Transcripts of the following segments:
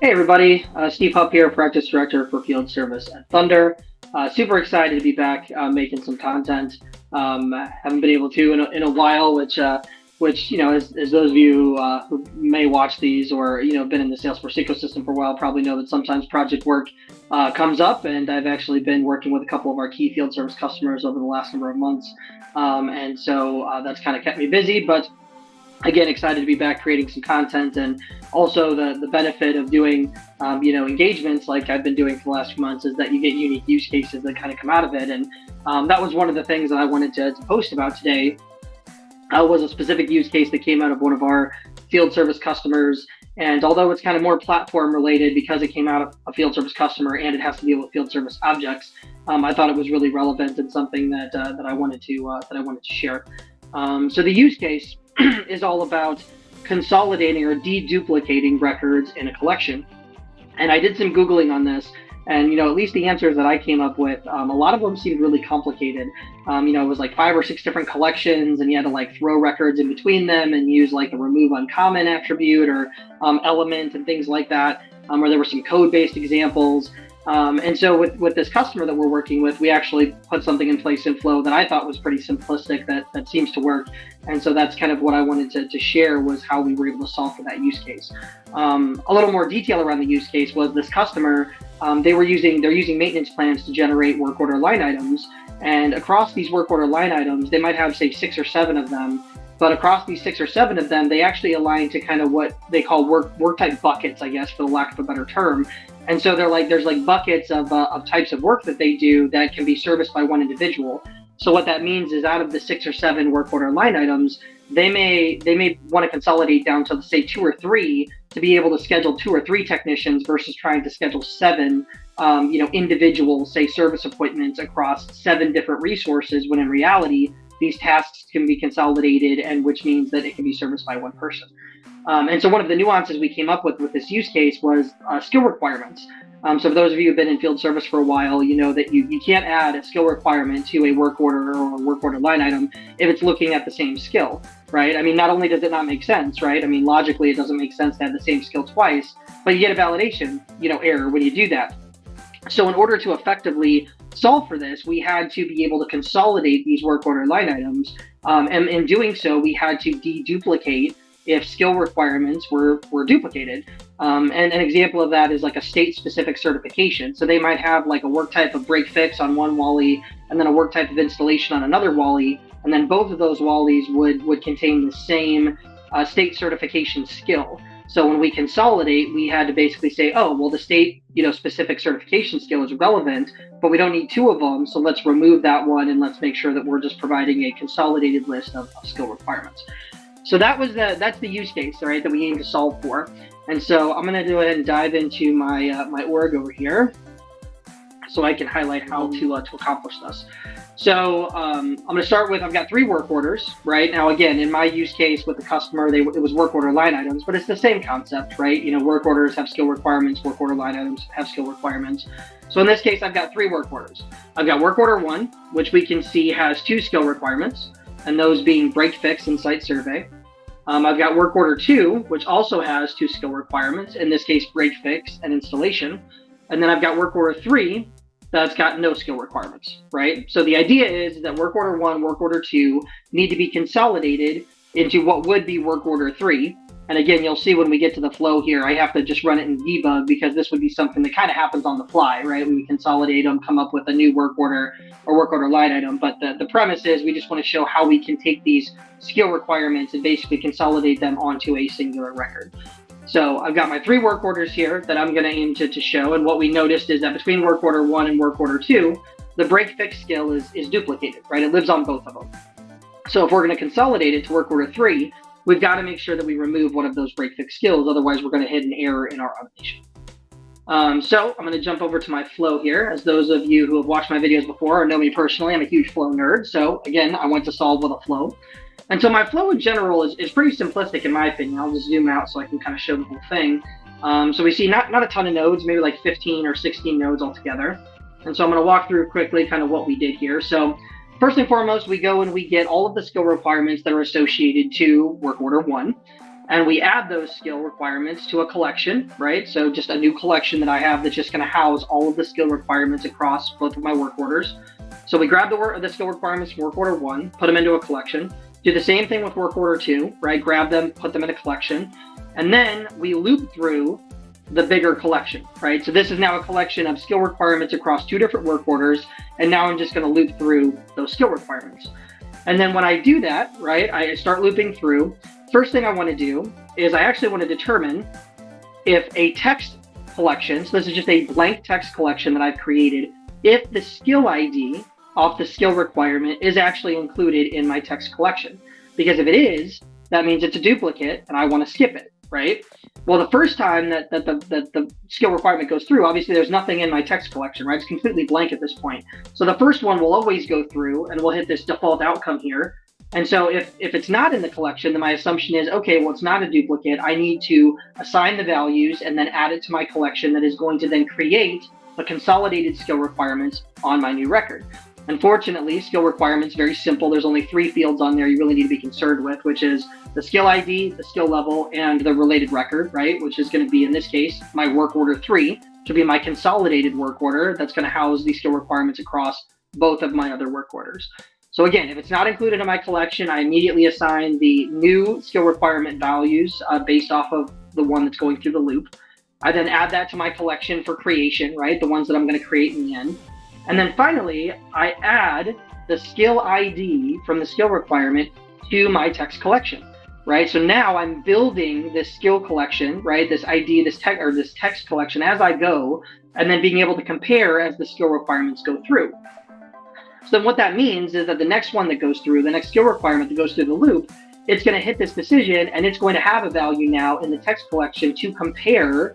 Hey everybody, Steve Hupp here, Practice Director for Field Service at Thunder. Super excited to be back making some content. Haven't been able to in a while, which as those of you who may watch these or been in the Salesforce ecosystem for a while probably know that sometimes project work comes up, and I've actually been working with a couple of our key field service customers over the last number of months, and so that's kind of kept me busy, but. Again, excited to be back creating some content, and also the benefit of doing engagements like I've been doing for the last few months is that you get unique use cases that kind of come out of it. And that was one of the things that I wanted to post about today. Was a specific use case that came out of one of our field service customers. And although it's kind of more platform related because it came out of a field service customer and it has to deal with field service objects, I thought it was really relevant and something that I wanted to share. So the use case is all about consolidating or deduplicating records in a collection. And I did some Googling on this, and at least the answers that I came up with, a lot of them seemed really complicated. It was like 5 or 6 different collections, and you had to like throw records in between them and use like the remove uncommon attribute or element and things like that, or there were some code-based examples. And so with this customer that we're working with, we actually put something in place in Flow that I thought was pretty simplistic that seems to work. And so that's kind of what I wanted to share, was how we were able to solve for that use case. A little more detail around the use case was this customer, they're using maintenance plans to generate work order line items. And across these work order line items, they might have say 6 or 7 of them. But across these 6 or 7 of them, they actually align to kind of what they call work type buckets, I guess, for the lack of a better term. And so there's like buckets of types of work that they do that can be serviced by one individual. So what that means is out of the 6 or 7 work order line items, they may want to consolidate down to say 2 or 3 to be able to schedule 2 or 3 technicians versus trying to schedule 7 individual, say, service appointments across 7 different resources, when in reality these tasks can be consolidated, and which means that it can be serviced by one person. And so one of the nuances we came up with this use case was skill requirements. So for those of you who've been in field service for a while, you know that you can't add a skill requirement to a work order or a work order line item if it's looking at the same skill, right? I mean, not only does it not make sense, right? I mean, logically, it doesn't make sense to have the same skill twice, but you get a validation, error when you do that. So in order to effectively solve for this, we had to be able to consolidate these work order line items. And in doing so, we had to deduplicate if skill requirements were duplicated. And an example of that is like a state-specific certification. So they might have like a work type of break fix on one WALI and then a work type of installation on another WALI. And then both of those WALIs would contain the same state certification skill. So when we consolidate, we had to basically say, oh, well, the state, specific certification skill is relevant, but we don't need 2 of them. So let's remove that one and let's make sure that we're just providing a consolidated list of skill requirements. So that's the use case, right, that we aim to solve for. And so I'm going to go ahead and dive into my my org over here, so I can highlight how to accomplish this. So I'm going to start with, I've got 3 work orders, right? Now, again, in my use case with the customer, it was work order line items, but it's the same concept, right? Work orders have skill requirements, work order line items have skill requirements. So in this case, I've got 3 work orders. I've got work order 1, which we can see has 2 skill requirements, and those being break fix and site survey. I've got work order 2, which also has 2 skill requirements, in this case, break fix and installation. And then I've got work order 3, that's got no skill requirements, right? So the idea is that work order 1, work order 2 need to be consolidated into what would be work order 3. And again, you'll see when we get to the flow here, I have to just run it in debug because this would be something that kind of happens on the fly, right? When we consolidate them, come up with a new work order or work order line item. But the premise is we just want to show how we can take these skill requirements and basically consolidate them onto a singular record. So I've got my 3 work orders here that I'm going to aim to show. And what we noticed is that between work order 1 and work order 2, the break fix skill is duplicated, right? It lives on both of them. So if we're going to consolidate it to work order 3, we've got to make sure that we remove one of those break fix skills. Otherwise, we're going to hit an error in our automation. So I'm going to jump over to my flow here. As those of you who have watched my videos before or know me personally, I'm a huge flow nerd. So again, I went to solve with a flow. And so my flow in general is pretty simplistic in my opinion. I'll just zoom out so I can kind of show the whole thing. So we see not a ton of nodes, maybe like 15 or 16 nodes altogether. And so I'm going to walk through quickly kind of what we did here. So first and foremost, we go and we get all of the skill requirements that are associated to work order 1. and we add those skill requirements to a collection, right? So just a new collection that I have that's just going to house all of the skill requirements across both of my work orders. So we grab the skill requirements from work order 1, put them into a collection. Do the same thing with work order 2, right? Grab them, put them in a collection, and then we loop through the bigger collection, right? So this is now a collection of skill requirements across 2 different work orders, and now I'm just going to loop through those skill requirements. And then when I do that, right, I start looping through. First thing I want to do is I actually want to determine if a text collection, so this is just a blank text collection that I've created, if the skill ID off the skill requirement is actually included in my text collection. Because if it is, that means it's a duplicate and I want to skip it, right? Well, the first time that the skill requirement goes through, obviously there's nothing in my text collection, right? It's completely blank at this point. So the first one will always go through and we'll hit this default outcome here. And so if it's not in the collection, then my assumption is, okay, well, it's not a duplicate. I need to assign the values and then add it to my collection that is going to then create the consolidated skill requirements on my new record. Unfortunately, skill requirements, very simple. There's only 3 fields on there you really need to be concerned with, which is the skill ID, the skill level, and the related record, right? Which is going to be, in this case, my work order 3, which will be my consolidated work order that's going to house the skill requirements across both of my other work orders. So again, if it's not included in my collection, I immediately assign the new skill requirement values based off of the one that's going through the loop. I then add that to my collection for creation, right? The ones that I'm going to create in the end. And then finally, I add the skill ID from the skill requirement to my text collection, right? So now I'm building this skill collection, right? This ID, this text collection as I go, and then being able to compare as the skill requirements go through. So then what that means is that the next one that goes through, the next skill requirement that goes through the loop, it's going to hit this decision and it's going to have a value now in the text collection to compare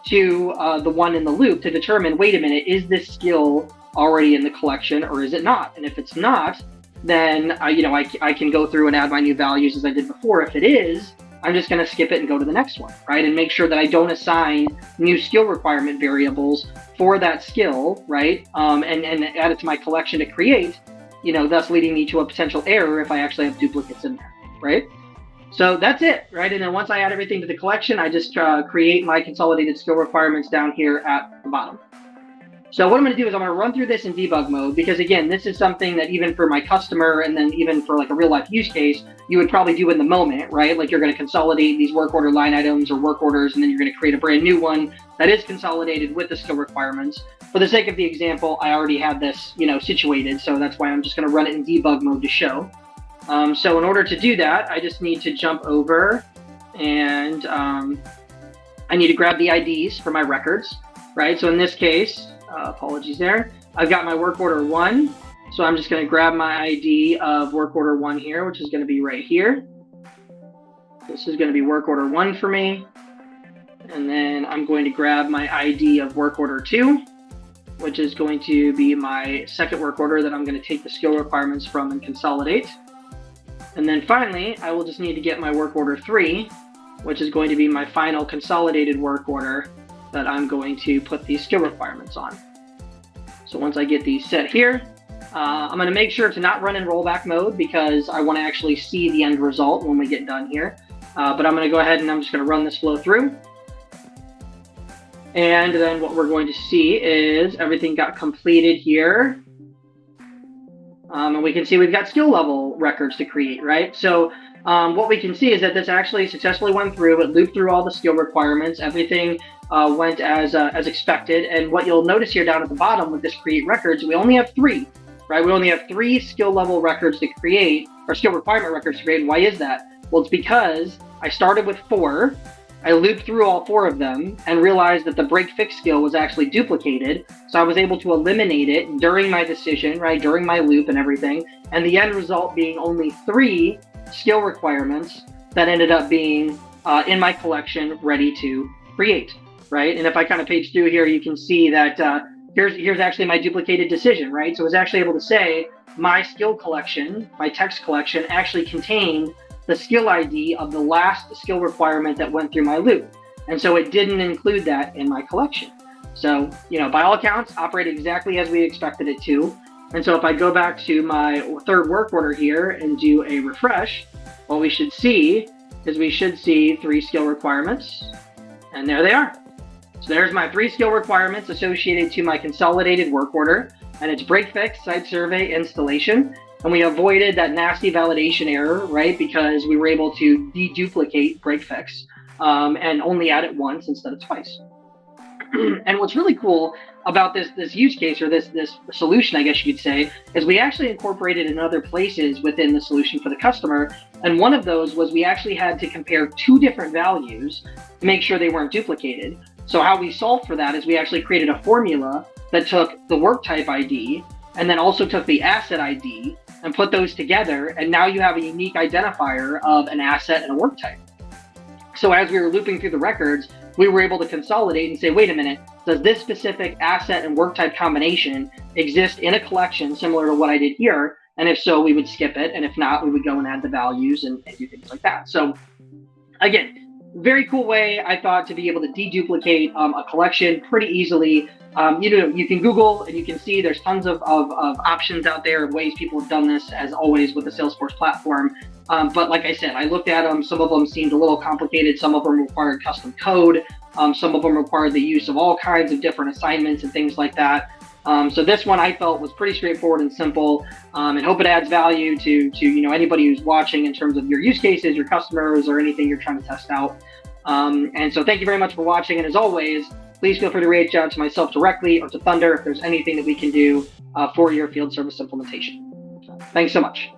to the one in the loop to determine, wait a minute, is this skill already in the collection or is it not? And if it's not, then I can go through and add my new values as I did before. If it is, I'm just going to skip it and go to the next one, right? And make sure that I don't assign new skill requirement variables for that skill, right? And add it to my collection to create, thus leading me to a potential error if I actually have duplicates in there, right? So that's it, right? And then once I add everything to the collection, I just create my consolidated skill requirements down here at the bottom. So what I'm going to do is I'm going to run through this in debug mode because, again, this is something that even for my customer and then even for like a real life use case, you would probably do in the moment, right? Like you're going to consolidate these work order line items or work orders, and then you're going to create a brand new one that is consolidated with the skill requirements. For the sake of the example, I already have this, situated. So that's why I'm just going to run it in debug mode to show. So in order to do that, I just need to jump over and I need to grab the IDs for my records, right? So in this case, apologies there, I've got my work order 1. So I'm just going to grab my ID of work order 1 here, which is going to be right here. This is going to be work order 1 for me. And then I'm going to grab my ID of work order 2, which is going to be my second work order that I'm going to take the skill requirements from and consolidate. And then finally, I will just need to get my work order 3, which is going to be my final consolidated work order that I'm going to put these skill requirements on. So once I get these set here, I'm going to make sure to not run in rollback mode because I want to actually see the end result when we get done here. But I'm going to go ahead and I'm just going to run this flow through. And then what we're going to see is everything got completed here. And we can see we've got skill level records to create, right? So what we can see is that this actually successfully went through. It looped through all the skill requirements. Everything went as expected. And what you'll notice here down at the bottom with this create records, we only have 3, right? We only have 3 skill level records to create, or skill requirement records to create. And why is that? Well, it's because I started with 4. I looped through all 4 of them and realized that the break fix skill was actually duplicated. So I was able to eliminate it during my decision, right? During my loop and everything. And the end result being only 3 skill requirements that ended up being in my collection ready to create, right? And if I kind of page through here, you can see that here's actually my duplicated decision, right? So I was actually able to say my skill collection, my text collection actually contained the skill ID of the last skill requirement that went through my loop. And so it didn't include that in my collection. So, by all accounts, operated exactly as we expected it to. And so if I go back to my third work order here and do a refresh, what we should see is we should see 3 skill requirements, and there they are. So there's my 3 skill requirements associated to my consolidated work order, and it's break fix, site survey, installation. And we avoided that nasty validation error, right? Because we were able to deduplicate break fix and only add it once instead of twice. And what's really cool about this use case, or this solution, I guess you could say, is we actually incorporated in other places within the solution for the customer. And one of those was we actually had to compare 2 different values to make sure they weren't duplicated. So how we solved for that is we actually created a formula that took the work type ID and then also took the asset ID and put those together. And now you have a unique identifier of an asset and a work type. So as we were looping through the records, we were able to consolidate and say, wait a minute, does this specific asset and work type combination exist in a collection similar to what I did here? And if so, we would skip it. And if not, we would go and add the values and do things like that. So again, very cool way, I thought, to be able to deduplicate a collection pretty easily. You can Google and you can see there's tons of options out there of ways people have done this, as always, with the Salesforce platform. But like I said, I looked at them. Some of them seemed a little complicated. Some of them required custom code. Some of them required the use of all kinds of different assignments and things like that. So this one I felt was pretty straightforward and simple, and hope it adds value to anybody who's watching in terms of your use cases, your customers, or anything you're trying to test out. And so thank you very much for watching. And as always, please feel free to reach out to myself directly or to Thunder if there's anything that we can do for your field service implementation. Thanks so much.